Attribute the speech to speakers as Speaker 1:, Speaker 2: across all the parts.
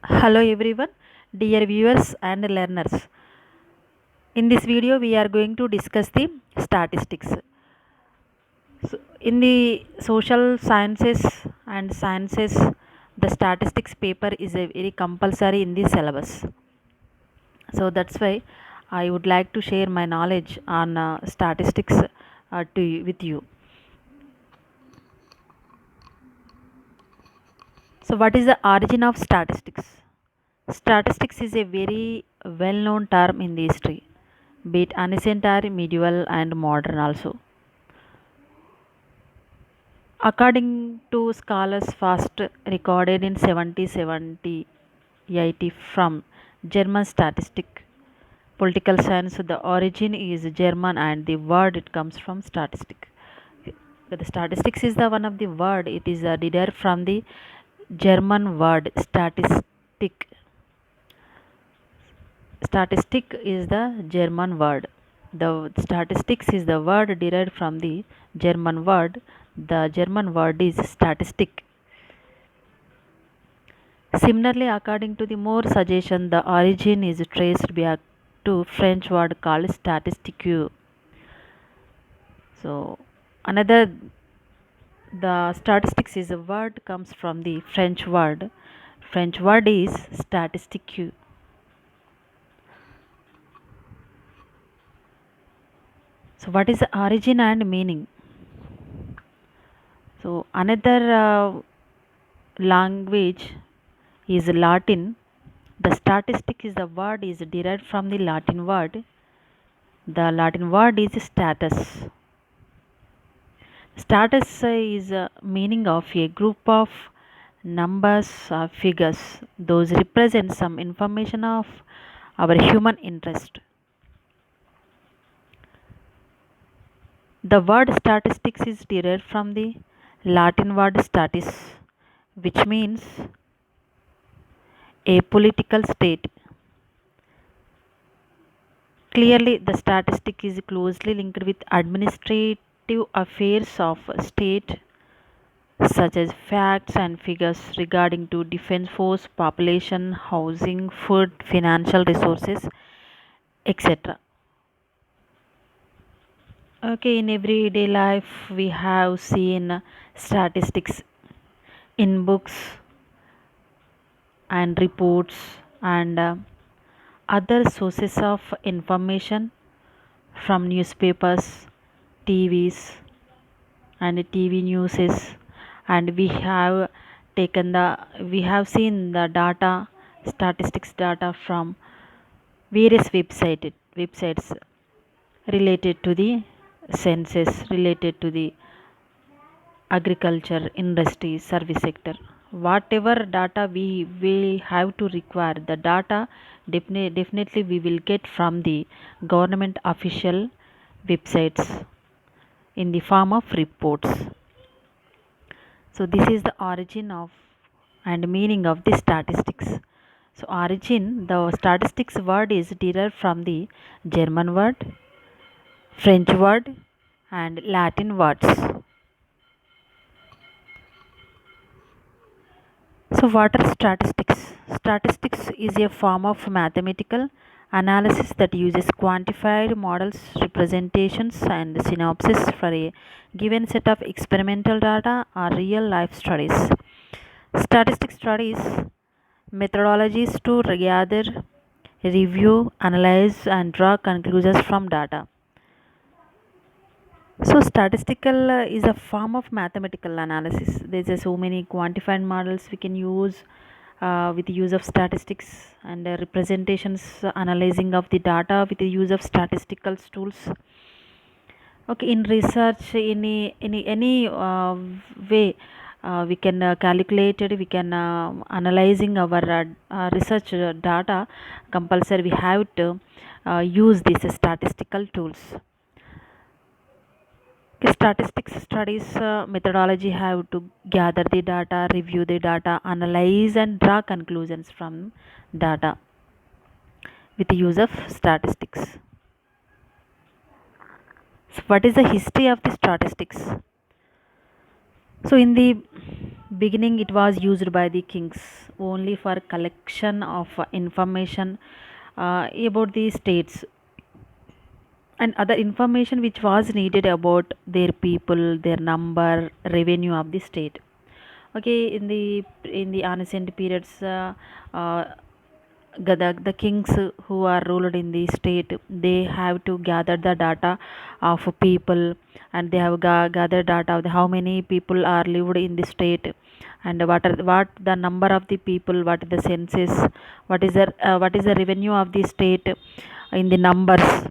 Speaker 1: Hello everyone, dear viewers and learners. In this video, we are going to discuss the statistics. So, in the social sciences and sciences, the statistics paper is a very compulsory in the syllabus. So that's why I would like to share my knowledge on statistics with you. So, what is the origin of statistics? Statistics is a very well known term in the history, be it ancient or medieval and modern also. According to scholars, first recorded in 70 80 from German statistic political science, the origin is German and the word it comes from statistic. The statistics is the one of the word, it is derived from the German word statistic. Statistic is the German word. The statistics is the word derived from the German word. The German word is statistic. Similarly, according to the more suggestion, the origin is traced back to French word called statistique. So another the statistics is a word comes from the French word. French word is statistique. So what is the origin and meaning? So another language is Latin. The statistic is the word is derived from the Latin word. The Latin word is status. Status is a meaning of a group of numbers or figures. Those represent some information of our human interest. The word statistics is derived from the Latin word status, which means a political state. Clearly, the statistic is closely linked with administrative affairs of state, such as facts and figures regarding to defense force, population, housing, food, financial resources, etc. Okay, in everyday life, we have seen statistics in books and reports and other sources of information from newspapers, TVs, and TV newses, and we have seen the data, statistics data from various websites related to the census, related to the agriculture, industry, service sector. Whatever data we will have to require, the data definitely we will get from the government official websites in the form of reports. So this is the origin of and meaning of the statistics. So origin, the statistics word is derived from the German word, French word and Latin words. So what are statistics? Statistics is a form of mathematical analysis that uses quantified models, representations and synopsis for a given set of experimental data or real life studies. Statistics studies methodologies to gather, review, analyze, and draw conclusions from data. So, statistical is a form of mathematical analysis. There's so many quantified models we can use with the use of statistics and representations, analyzing of the data with the use of statistical tools. Okay, in research, any way we can calculate it, we can analyzing our research data. Compulsory, we have to use these statistical tools. Okay, statistics studies methodology have to gather the data, review the data, analyze and draw conclusions from data with the use of statistics. So what is the history of the statistics? So in the beginning, it was used by the kings only for collection of information about the states and other information which was needed about their people, their number, revenue of the state. Okay, in the ancient periods, uh, the kings who are ruled in the state, they have to gather the data of people, and they have gathered data of how many people are lived in the state, and what the number of the people, what is the census, what is the revenue of the state in the numbers.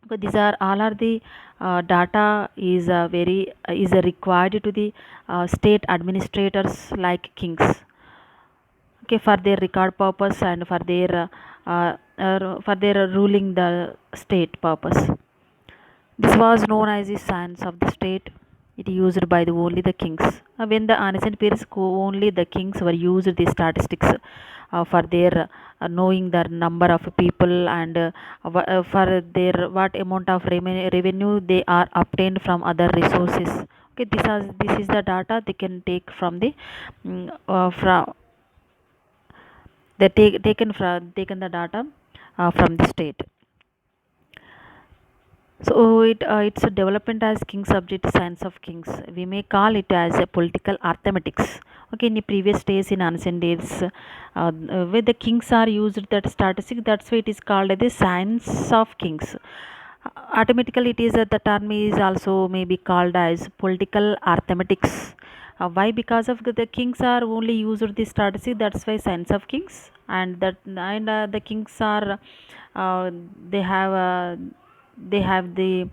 Speaker 1: So these are all are the data is very is required to the state administrators like kings, okay, for their record purpose and for their ruling the state purpose. This was known as the science of the state. It used by the only the kings. When the ancient periods, only the kings were used the statistics for their knowing the number of people, and for their what amount of revenue they are obtained from other resources. Okay, this is the data they can take from the from taken the data from the state. So it's a development as king subject science of kings. We may call it as a political arithmetics. Okay, in the previous days, in ancient days, where the kings are used that statistic, that's why it is called the science of kings. Automatically, it is the term is also maybe called as political arithmetics. Why? Because of the kings are only used the statistic. That's why science of kings, and the kings are uh, they have. They have the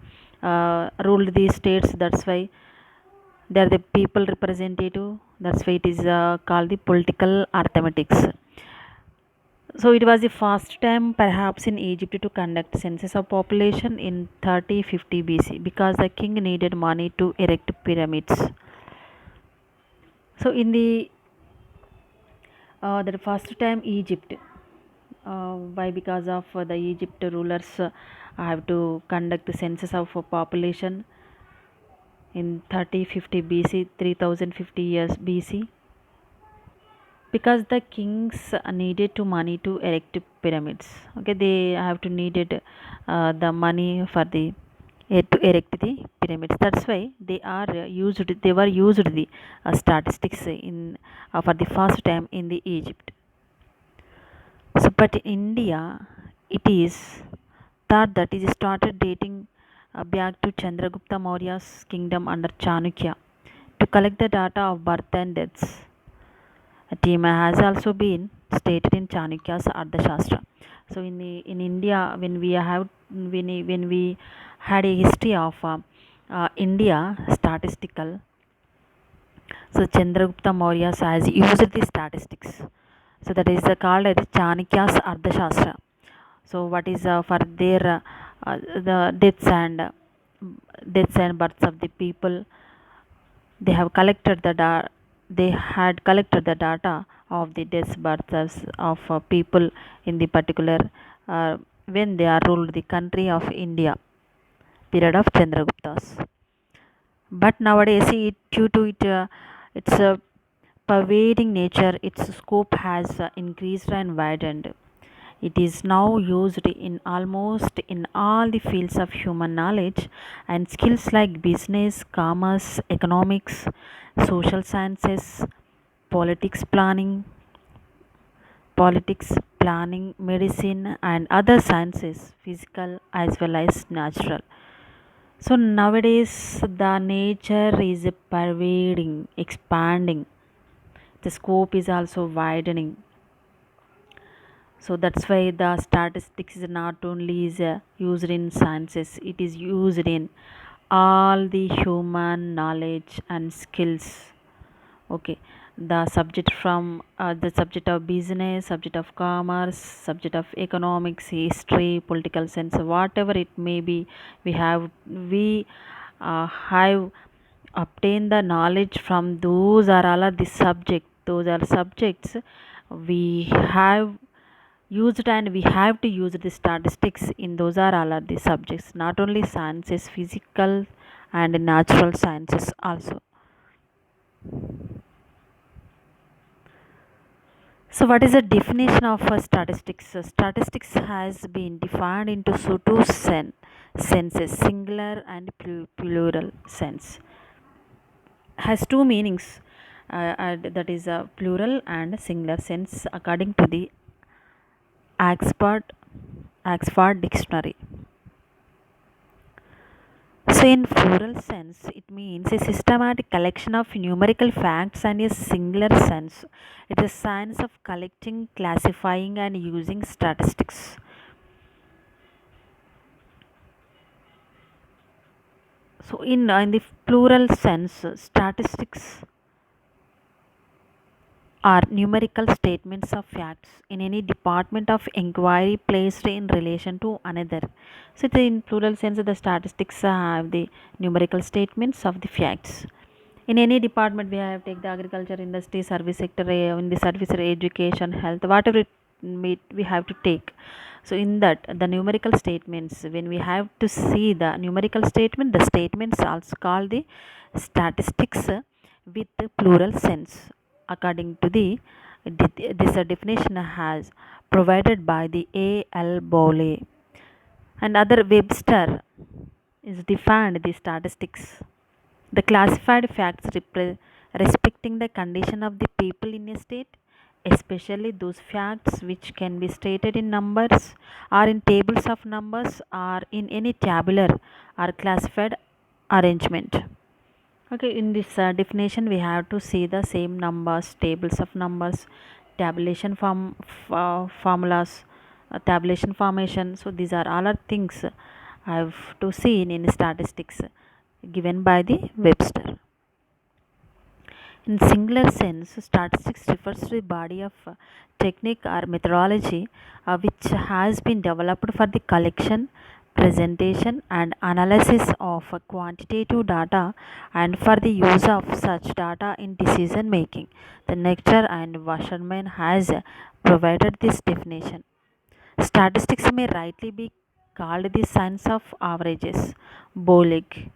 Speaker 1: ruled the states, that's why they are the people representative, that's why it is called the political arithmetics. So it was the first time perhaps in Egypt to conduct census of population in 3050 BC because the king needed money to erect pyramids. So in the first time Egypt, why? Because of the Egypt rulers have to conduct the census of population in 3050 BC, 3050 years BC, because the kings needed to money to erect pyramids. Okay, they have to needed the money for the to erect the pyramids. That's why they were used the statistics in for the first time in the Egypt. So, but in India, it is thought that it started dating back to Chandragupta Maurya's kingdom under Chanukya to collect the data of birth and deaths. A team has also been stated in Chanukya's Ardhashastra. So, in India, when we had a history of India statistical, so Chandragupta Maurya has used the statistics. So that is called as Chanakya's Ardhashastra. So what is for their the deaths and births of the people, they have collected they had collected the data of the deaths births of people in the particular uh, when they are ruled the country of India period of Chandraguptas. But nowadays, due to its pervading nature, its scope has increased and widened. It is now used in almost in all the fields of human knowledge and skills like business, commerce, economics, social sciences, politics planning, politics planning, medicine, and other sciences, physical as well as natural. So nowadays, the nature is pervading, expanding. The scope is also widening. So that's why the statistics is not only is used in sciences; it is used in all the human knowledge and skills. Okay, the subject of business, subject of commerce, subject of economics, history, political science, whatever it may be, we have obtained the knowledge from those are all are the subject, those are subjects we have used, and we have to use the statistics in those are all are the subjects, not only sciences, physical and natural sciences also. So, what is the definition of statistics? Statistics has been defined into two senses, singular and plural sense. Has two meanings, and that is a plural and singular sense according to the Oxford Oxford Dictionary. So, in plural sense, it means a systematic collection of numerical facts, and a singular sense, it is science of collecting, classifying, and using statistics. So, in the plural sense, statistics are numerical statements of facts in any department of inquiry placed in relation to another. So, in plural sense, the statistics have the numerical statements of the facts. In any department, we have take the agriculture, industry, service sector, in the service, education, health, whatever we have to take. So, in that, the numerical statements, when we have to see the numerical statement, the statements also called the statistics with the plural sense according to the this definition has provided by the A.L. Bowley and other Webster is defined the statistics. The classified facts respecting the condition of the people in a state, especially those facts which can be stated in numbers or in tables of numbers or in any tabular or classified arrangement. Okay, in this definition, we have to see the same numbers, tables of numbers, tabulation formulas, tabulation formation. So these are all are things I have to see in statistics given by the Webster. In singular sense, statistics refers to a body of technique or methodology which has been developed for the collection, presentation, and analysis of quantitative data and for the use of such data in decision making. The Nectar and Wasserman has provided this definition. Statistics may rightly be called the science of averages. Bolig.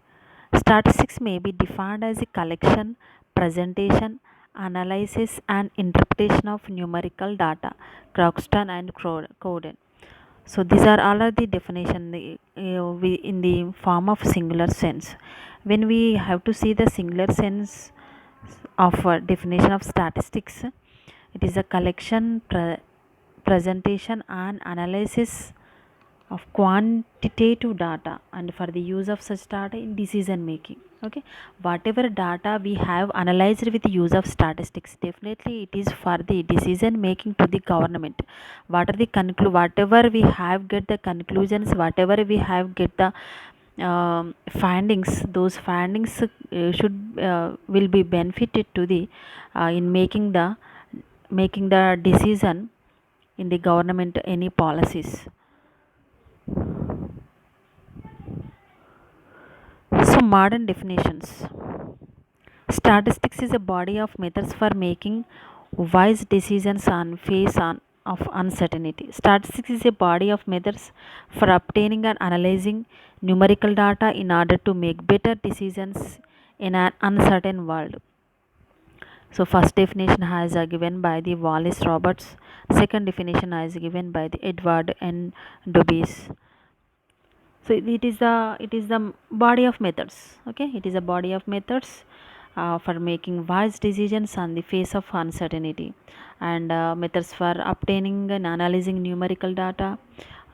Speaker 1: Statistics may be defined as a collection, presentation, analysis, and interpretation of numerical data. Croxton and Coden. So these are all are the definition in the form of singular sense. When we have to see the singular sense of definition of statistics, it is a collection, presentation, and analysis of quantitative data and for the use of such data in decision making. Okay, whatever data we have analyzed with the use of statistics, definitely it is for the decision making to the government. What are the whatever we have get the conclusions, whatever we have get the findings, those findings should will be benefited to the in making the decision in the government any policies. So, modern definitions. Statistics is a body of methods for making wise decisions on face of uncertainty. Statistics is a body of methods for obtaining and analyzing numerical data in order to make better decisions in an uncertain world. So, first definition has given by the Wallace Roberts. Second definition is given by the Edward N. Dubis. So it is the body of methods. Okay, it is a body of methods for making wise decisions on the face of uncertainty, and methods for obtaining and analyzing numerical data,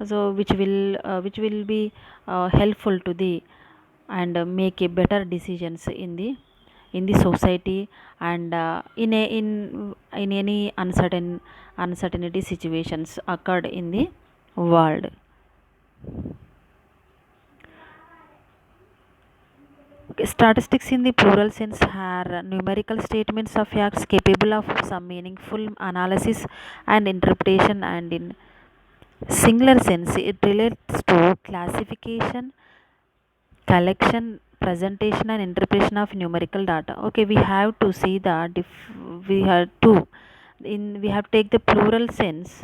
Speaker 1: so which will be helpful to the and make a better decisions in the society, and in any uncertainty situations occurred in the world. Statistics in the plural sense are numerical statements of facts capable of some meaningful analysis and interpretation, and in singular sense, it relates to classification, collection, presentation, and interpretation of numerical data. Okay, we have to see that if we have to we have to take the plural sense,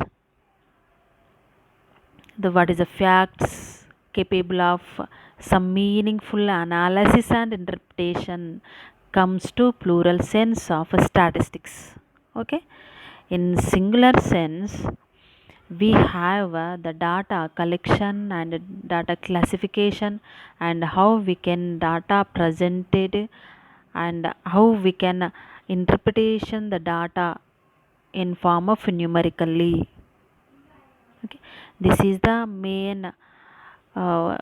Speaker 1: the what is the facts capable of some meaningful analysis and interpretation, comes to plural sense of statistics. Okay, in singular sense we have the data collection and data classification, and how we can data presented, and how we can interpretation the data in form of numerically. Okay, this is the uh,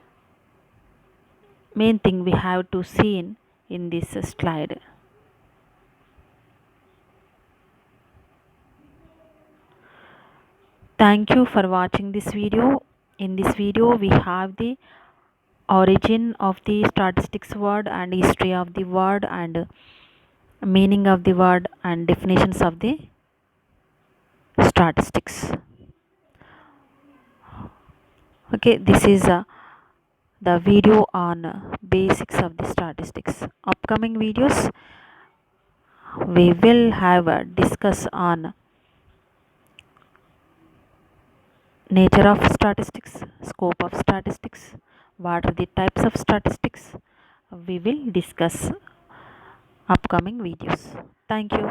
Speaker 1: main thing we have to see in this slide. Thank you for watching this video. In this video we have the origin of the statistics word and history of the word and meaning of the word and definitions of the statistics. Okay, this is the video on basics of the statistics. Upcoming videos we will have a discuss on nature of statistics, scope of statistics, what are the types of statistics. We will discuss upcoming videos. Thank you.